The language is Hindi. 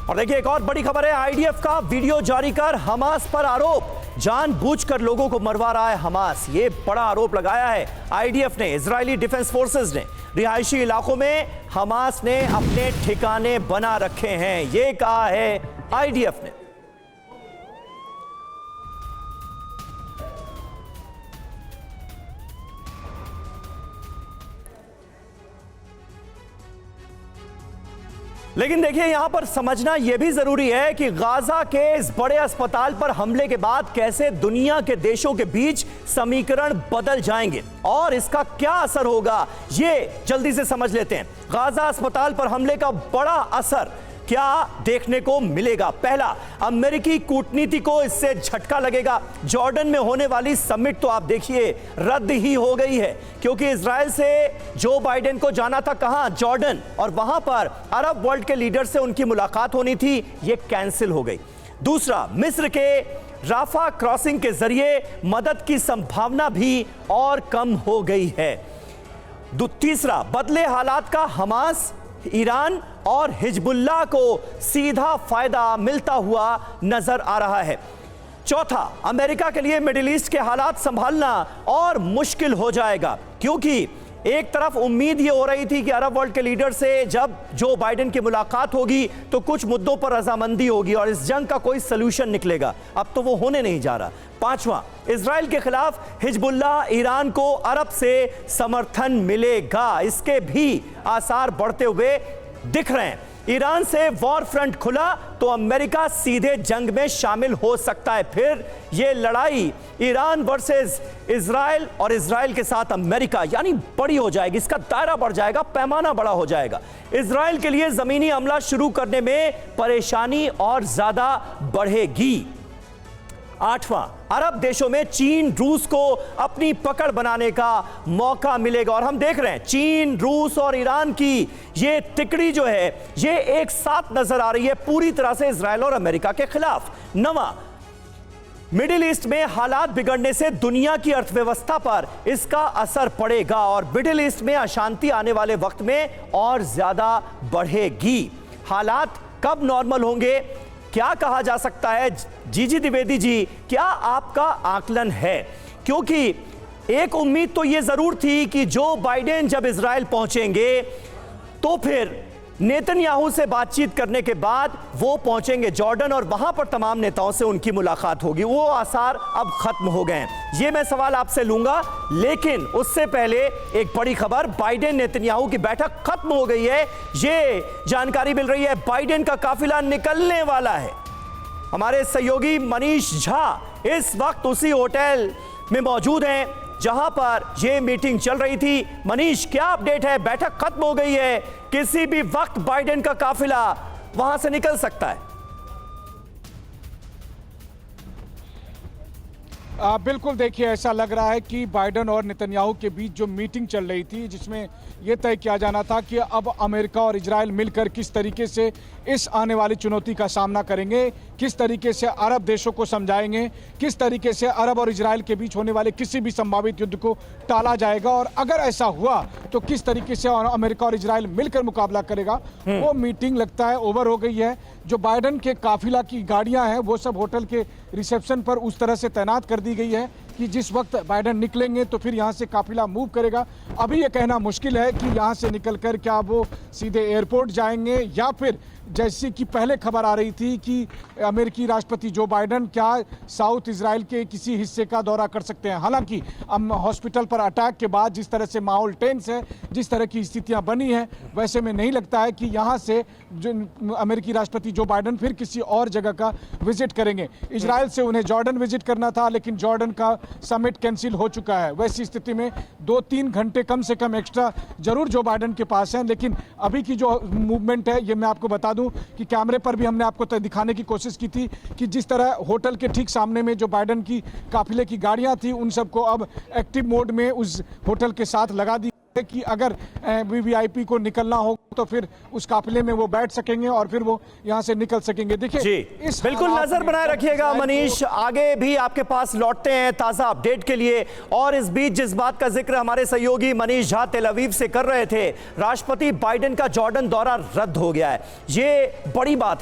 और देखिए एक और बड़ी खबर है, आईडीएफ का वीडियो जारी कर हमास पर आरोप, जानबूझकर लोगों को मरवा रहा है हमास। ये बड़ा आरोप लगाया है आईडीएफ ने, इजरायली डिफेंस फोर्सेस ने। रिहायशी इलाकों में हमास ने अपने ठिकाने बना रखे हैं, ये कहा है आईडीएफ ने। लेकिन देखिए यहां पर समझना यह भी जरूरी है कि गाजा के इस बड़े अस्पताल पर हमले के बाद कैसे दुनिया के देशों के बीच समीकरण बदल जाएंगे और इसका क्या असर होगा, ये जल्दी से समझ लेते हैं। गाजा अस्पताल पर हमले का बड़ा असर क्या देखने को मिलेगा। पहला, अमेरिकी कूटनीति को इससे झटका लगेगा। जॉर्डन में होने वाली समिट तो आप देखिए रद्द ही हो गई है, क्योंकि इजराइल से जो बाइडेन को जाना था कहां, जॉर्डन, और वहां पर अरब वर्ल्ड के लीडर से उनकी मुलाकात होनी थी, यह कैंसिल हो गई। दूसरा, मिस्र के राफा क्रॉसिंग के जरिए मदद की संभावना भी और कम हो गई है। तीसरा, बदले हालात का हमास, ईरान और हिजबुल्लाह को सीधा फायदा मिलता हुआ नजर आ रहा है। चौथा, अमेरिका के लिए मिडिल ईस्ट के हालात संभालना और मुश्किल हो जाएगा, क्योंकि एक तरफ उम्मीद ये हो रही थी कि अरब वर्ल्ड के लीडर से जब जो बाइडेन की मुलाकात होगी तो कुछ मुद्दों पर रजामंदी होगी और इस जंग का कोई सलूशन निकलेगा। अब तो वो होने नहीं जा रहा। पांचवां, इजराइल के खिलाफ हिजबुल्लाह, ईरान को अरब से समर्थन मिलेगा, इसके भी आसार बढ़ते हुए दिख रहे हैं। ईरान से वॉर फ्रंट खुला तो अमेरिका सीधे जंग में शामिल हो सकता है। फिर यह लड़ाई ईरान वर्सेस इजराइल और इजराइल के साथ अमेरिका यानी बड़ी हो जाएगी, इसका दायरा बढ़ जाएगा, पैमाना बड़ा हो जाएगा। इजराइल के लिए जमीनी हमला शुरू करने में परेशानी और ज्यादा बढ़ेगी। आठवां, अरब देशों में चीन, रूस को अपनी पकड़ बनाने का मौका मिलेगा और हम देख रहे हैं चीन, रूस और ईरान की ये तिकड़ी जो है ये एक साथ नजर आ रही है पूरी तरह से इजराइल और अमेरिका के खिलाफ। नवां, मिडिल ईस्ट में हालात बिगड़ने से दुनिया की अर्थव्यवस्था पर इसका असर पड़ेगा और मिडिल ईस्ट में अशांति आने वाले वक्त में और ज्यादा बढ़ेगी। हालात कब नॉर्मल होंगे, क्या कहा जा सकता है? जीजी द्विवेदी जी, क्या आपका आकलन है? क्योंकि एक उम्मीद तो यह जरूर थी कि जो बाइडेन जब इजराइल पहुंचेंगे तो फिर नेतन्याहू से बातचीत करने के बाद वो पहुंचेंगे जॉर्डन और वहां पर तमाम नेताओं से उनकी मुलाकात होगी। वो आसार अब खत्म हो गए हैं। ये मैं सवाल आपसे लूंगा, लेकिन उससे पहले एक बड़ी खबर, बाइडेन नेतन्याहू की बैठक खत्म हो गई है। ये जानकारी मिल रही है बाइडेन का काफिला निकलने वाला है। हमारे सहयोगी मनीष झा इस वक्त उसी होटल में मौजूद हैं जहां पर यह मीटिंग चल रही थी। मनीष, क्या अपडेट है? बैठक खत्म हो गई है, किसी भी वक्त बाइडेन का काफिला वहां से निकल सकता है। बिल्कुल, देखिए ऐसा लग रहा है कि बाइडेन और नेतन्याहू के बीच जो मीटिंग चल रही थी जिसमें यह तय किया जाना था कि अब अमेरिका और इजराइल मिलकर किस तरीके से इस आने वाली चुनौती का सामना करेंगे, किस तरीके से अरब देशों को समझाएंगे, किस तरीके से अरब और इजराइल के बीच होने वाले किसी भी संभावित युद्ध को टाला जाएगा और अगर ऐसा हुआ तो किस तरीके से अमेरिका और इजराइल मिलकर मुकाबला करेगा। वो मीटिंग लगता है ओवर हो गई है। जो बाइडेन के काफिला की गाड़ियां हैं वो सब होटल के रिसेप्शन पर उस तरह से तैनात कर दी गई है कि जिस वक्त बाइडेन निकलेंगे तो फिर यहां से काफिला मूव करेगा। अभी ये कहना मुश्किल है कि यहां से निकलकर क्या वो सीधे एयरपोर्ट जाएंगे या फिर जैसे कि पहले खबर आ रही थी कि अमेरिकी राष्ट्रपति जो बाइडेन क्या साउथ इजराइल के किसी हिस्से का दौरा कर सकते हैं। हालांकि हॉस्पिटल पर अटैक के बाद जिस तरह से माहौल टेंस है, जिस तरह की स्थितियां बनी हैं, वैसे में नहीं लगता है कि यहां से जो अमेरिकी राष्ट्रपति जो बाइडेन फिर किसी और जगह का विजिट करेंगे। इजराइल से उन्हें जॉर्डन विजिट करना था, लेकिन जॉर्डन का समिट कैंसिल हो चुका है। वैसी स्थिति में 2-3 घंटे कम से कम एक्स्ट्रा जरूर जो बाइडेन के पास हैं। लेकिन अभी की जो मूवमेंट है ये मैं आपको बता दूं कि कैमरे पर भी हमने आपको दिखाने की कोशिश की थी कि जिस तरह होटल के ठीक सामने में जो बाइडेन की काफिले की गाड़ियां थी उन सबको अब एक्टिव मोड में उस होटल के साथ लगा दी कि अगर वीवीआईपी को निकलना हो तो फिर उस काफिले में वो बैठ सकेंगे और फिर वो यहां से निकल सकेंगे। देखिए इस बिल्कुल नजर बनाए रखिएगा मनीष, आगे भी आपके पास लौटते हैं ताजा अपडेट के लिए। और इस बीच जिस बात का जिक्र हमारे सहयोगी मनीष झा तेल अवीव से कर रहे थे, राष्ट्रपति बाइडेन का जॉर्डन दौरा रद्द हो गया है, ये बड़ी बात है।